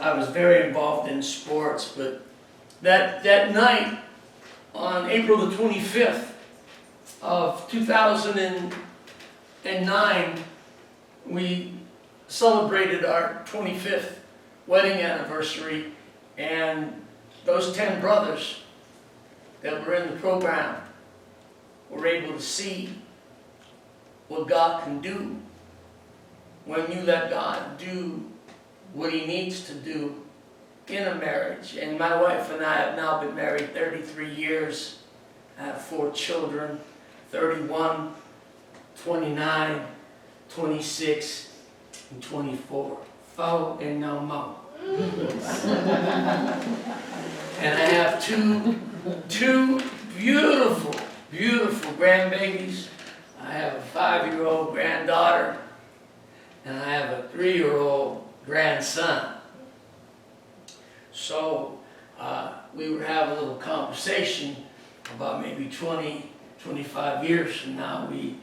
I was very involved in sports, but that night on April the 25th of 2009, we celebrated our 25th wedding anniversary, and those 10 brothers that were in the program were able to see what God can do when you let God do what He needs to do in a marriage. And my wife and I have now been married 33 years. I have 4 children, 31, 29, 26, and 24. Four and no more. And I have two beautiful grandbabies. I have a 5-year-old granddaughter, and I have a 3-year-old grandson. So we were having a little conversation about maybe 20, 25 years from now, we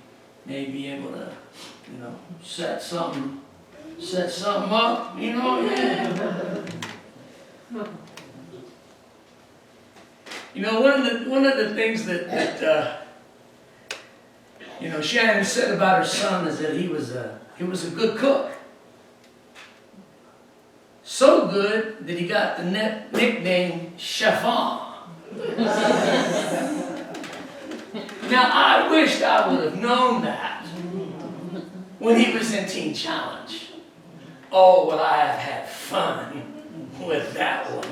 may be able to, set something up, yeah. One of the things that Shannon said about her son is that he was a good cook. So good that he got the nickname Chef-on. Now I wished I would have known that when he was in Teen Challenge. Oh, would I have had fun with that one.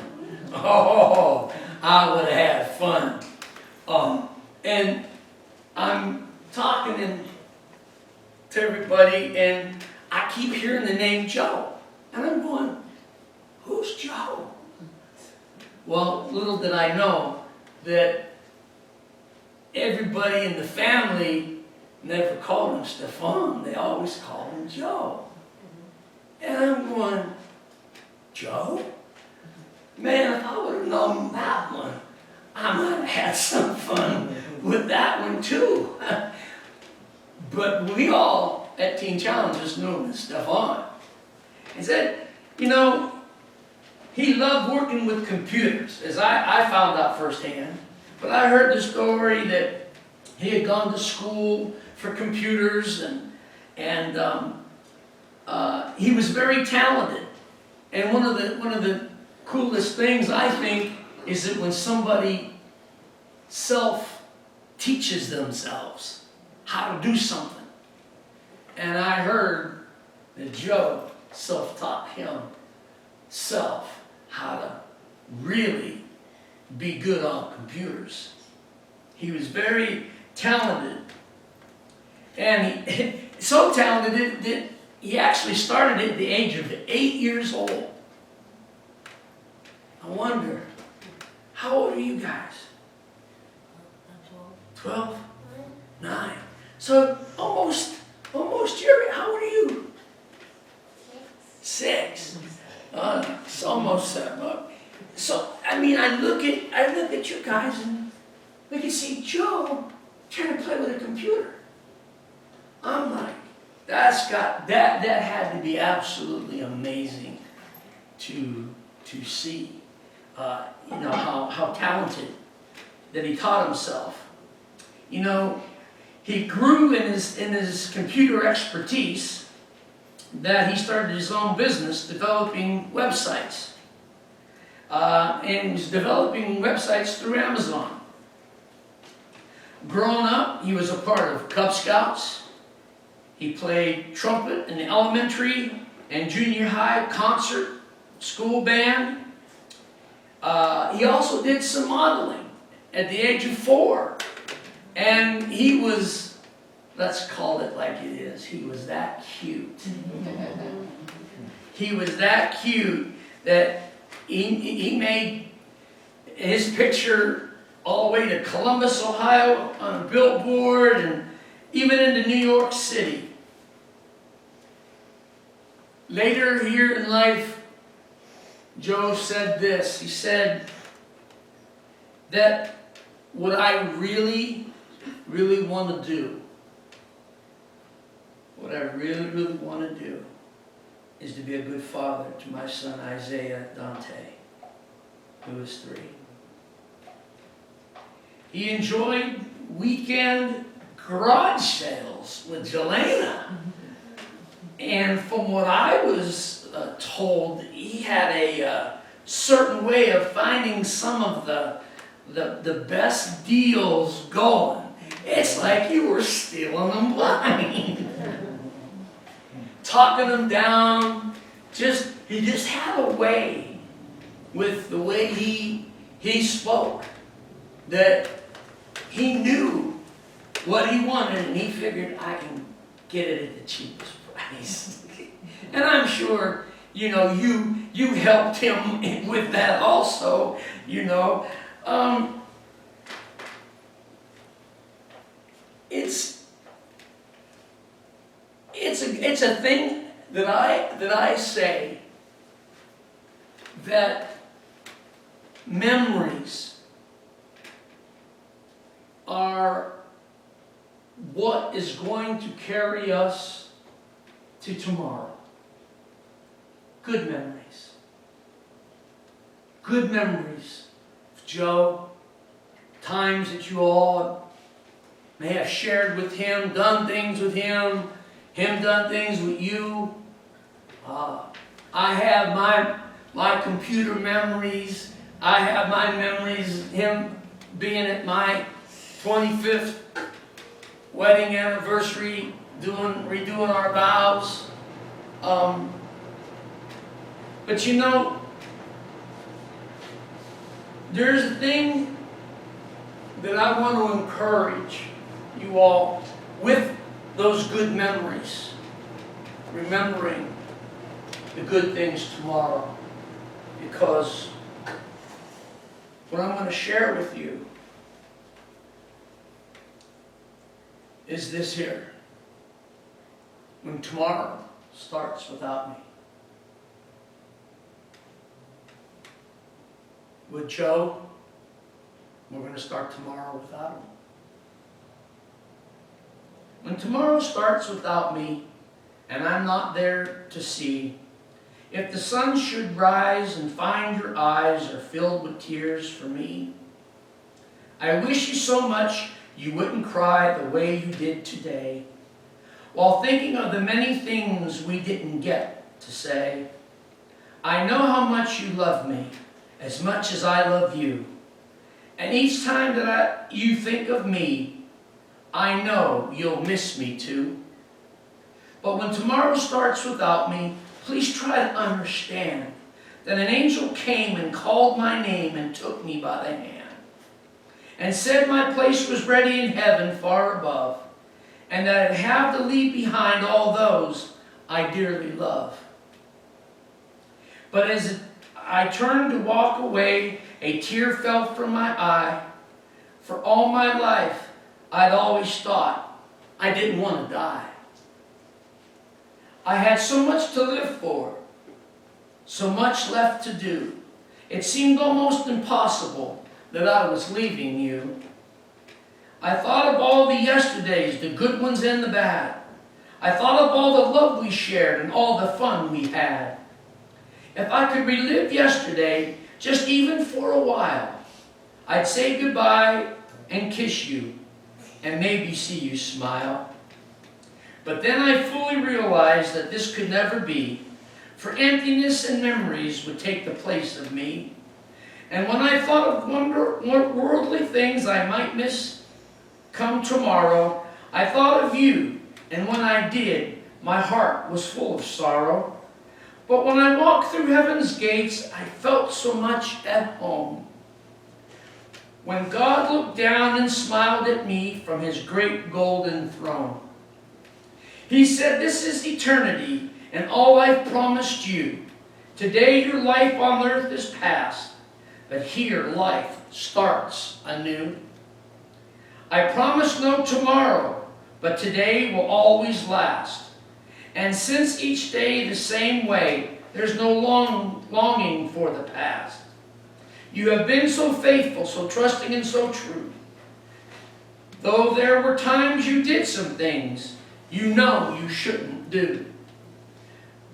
Oh, I would have had fun. And I'm talking to everybody, and I keep hearing the name Joe. And I'm going, who's Joe? Well, little did I know that everybody in the family never called him Stefan. They always called him Joe. And I'm going, Joe? Man, if I would have known that one, I might have had some fun with that one too. But we all at Teen Challenge just knew him as Stefan. He said, he loved working with computers, as I found out firsthand. But I heard the story that he had gone to school for computers, and he was very talented. And one of the coolest things, I think, is that when somebody self-teaches themselves how to do something. And I heard that Joe self-taught himself how to really be good on computers. He was very talented. And so talented that he actually started at the age of 8 years old. I wonder, how old are you guys? 12? 9. So almost how old are you? 6. It's almost 7. So, I look at you guys, and we can see Joe trying to play with a computer. I'm like, that had to be absolutely amazing to see. How talented that he taught himself. He grew in his computer expertise, that he started his own business developing websites. And he's developing websites through Amazon. Growing up, he was a part of Cub Scouts. He played trumpet in the elementary and junior high concert school band. He also did some modeling at the age of 4. And he was, let's call it like it is, he was that cute. He was that cute that he made his picture all the way to Columbus, Ohio on a billboard, and even into New York City. Later here in life, Joe said this. He said that what I really want to do, is to be a good father to my son Isaiah Dante, who is 3. He enjoyed weekend garage sales with Jelena. And from what I was told, he had a certain way of finding some of the best deals going. It's like you were stealing them blind. Talking them down. He just had a way with the way he spoke that he knew what he wanted, and he figured, I can get it at the cheapest price. And I'm sure, you helped him with that also, It's a thing that I say that memories are what is going to carry us to tomorrow. Good memories. Good memories of Joe, times that you all may have shared with him, done things with him done things with you. I have my computer memories. I have my memories, him being at my 25th wedding anniversary, redoing our vows. But there's a thing that I want to encourage you all with those good memories, remembering the good things tomorrow, because what I'm going to share with you is this here. When tomorrow starts without me. With Joe, we're going to start tomorrow without him. When tomorrow starts without me, and I'm not there to see, if the sun should rise and find your eyes are filled with tears for me, I wish you so much you wouldn't cry the way you did today, while thinking of the many things we didn't get to say. I know how much you love me, as much as I love you, and each time that you think of me, I know you'll miss me too. But when tomorrow starts without me, please try to understand that an angel came and called my name and took me by the hand and said my place was ready in heaven far above, and that I'd have to leave behind all those I dearly love. But as I turned to walk away, a tear fell from my eye. For all my life, I'd always thought I didn't want to die. I had so much to live for, so much left to do. It seemed almost impossible that I was leaving you. I thought of all the yesterdays, the good ones and the bad. I thought of all the love we shared and all the fun we had. If I could relive yesterday, just even for a while, I'd say goodbye and kiss you, and maybe see you smile. But then I fully realized that this could never be, for emptiness and memories would take the place of me. And when I thought of worldly things I might miss come tomorrow, I thought of you, and when I did, my heart was full of sorrow. But when I walked through heaven's gates, I felt so much at home. When God looked down and smiled at me from his great golden throne, he said, this is eternity and all I've promised you. Today your life on earth is past, but here life starts anew. I promise no tomorrow, but today will always last. And since each day the same way, there's no longing for the past. You have been so faithful, so trusting, and so true. Though there were times you did some things you know you shouldn't do.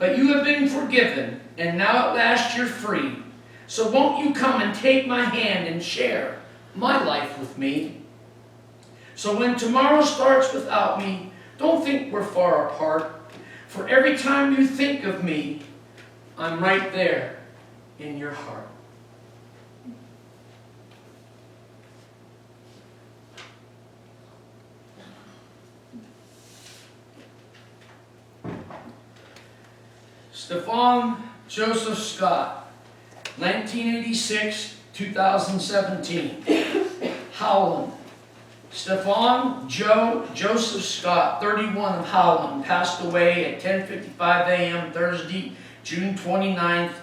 But you have been forgiven, and now at last you're free. So won't you come and take my hand and share my life with me? So when tomorrow starts without me, don't think we're far apart. For every time you think of me, I'm right there in your heart. Stephan Joseph Scott, 1986-2017, Howland. Stephan Joseph Scott, 31 of Howland, passed away at 10:55 a.m. Thursday, June 29th,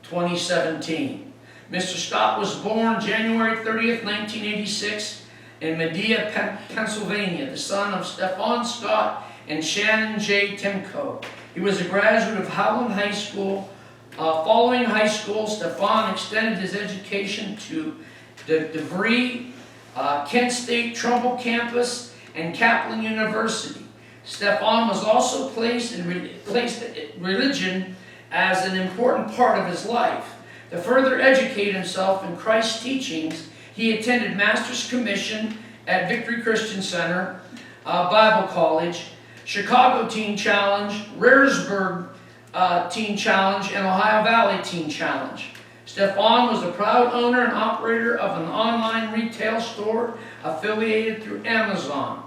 2017. Mr. Scott was born January 30th, 1986 in Medea, Pennsylvania, the son of Stephan Scott and Shannon J. Timko. He was a graduate of Howland High School. Following high school, Stephan extended his education to the DeVry, Kent State Trumbull campus, and Kaplan University. Stephan was also placed religion as an important part of his life. To further educate himself in Christ's teachings, he attended Master's Commission at Victory Christian Center, Bible College, Chicago Teen Challenge, Rehrersburg Teen Challenge, and Ohio Valley Teen Challenge. Stephan was a proud owner and operator of an online retail store affiliated through Amazon.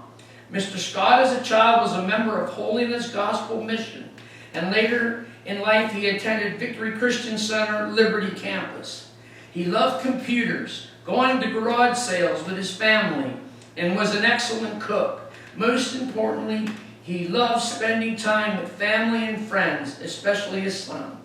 Mr. Scott, as a child, was a member of Holiness Gospel Mission, and later in life he attended Victory Christian Center, Liberty Campus. He loved computers, going to garage sales with his family, and was an excellent cook. Most importantly, he loved spending time with family and friends, especially his son.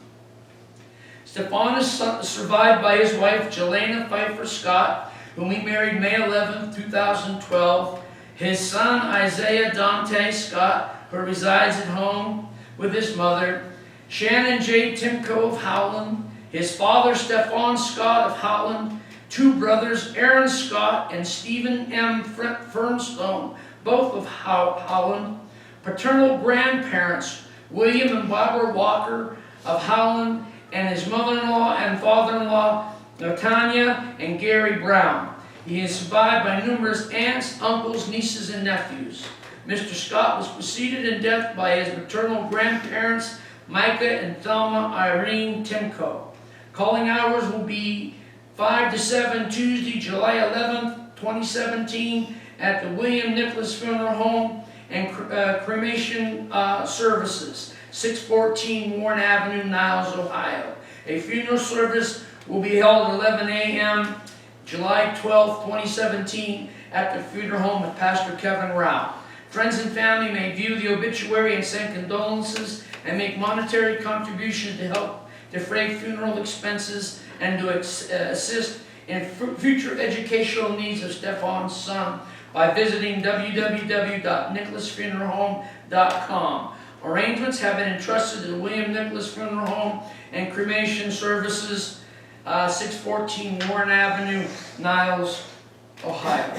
Stephan is survived by his wife, Jelena Pfeiffer Scott, whom he married May 11, 2012. His son, Isaiah Dante Scott, who resides at home with his mother. Shannon J. Timko of Howland. His father, Stephan Scott of Howland. Two brothers, Aaron Scott and Stephen M. Fernstone, both of Howland. Paternal grandparents, William and Barbara Walker of Howland, and his mother-in-law and father-in-law, Natanya and Gary Brown. He is survived by numerous aunts, uncles, nieces, and nephews. Mr. Scott was preceded in death by his maternal grandparents, Micah and Thelma Irene Timko. Calling hours will be 5 to 7 Tuesday, July 11th, 2017 at the William Nicholas Funeral Home and cremation services, 614 Warren Avenue, Niles, Ohio. A funeral service will be held at 11 a.m. July 12, 2017 at the funeral home of Pastor Kevin Rao. Friends and family may view the obituary and send condolences and make monetary contributions to help defray funeral expenses and to assist in future educational needs of Stephan's son by visiting www.nicholasfuneralhome.com. Arrangements have been entrusted to the William Nicholas Funeral Home and Cremation Services, 614 Warren Avenue, Niles, Ohio.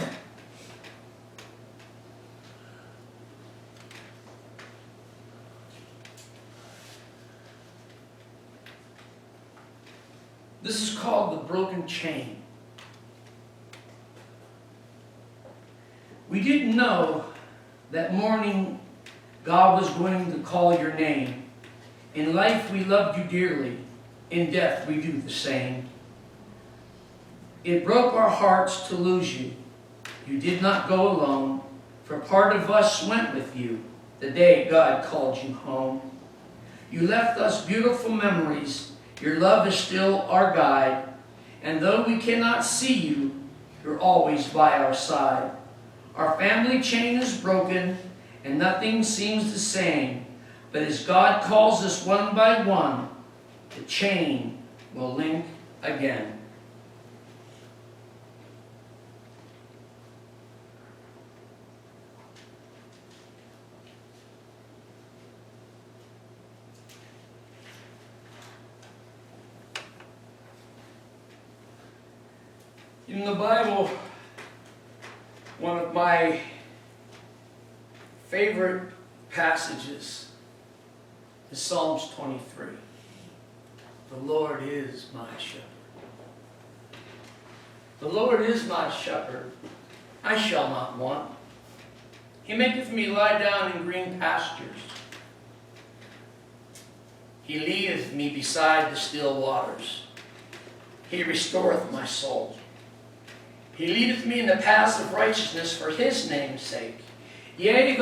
This is called the broken chain. We didn't know that morning God was going to call your name. In life we loved you dearly. In death we do the same. It broke our hearts to lose you. You did not go alone, for part of us went with you the day God called you home. You left us beautiful memories. Your love is still our guide. And though we cannot see you, you're always by our side. Our family chain is broken, and nothing seems the same. But as God calls us one by one, the chain will link again. In the Bible, one of my favorite passages is Psalms 23. The Lord is my shepherd. The Lord is my shepherd, I shall not want. He maketh me lie down in green pastures. He leadeth me beside the still waters. He restoreth my soul. He leadeth me in the paths of righteousness for his name's sake. Yea,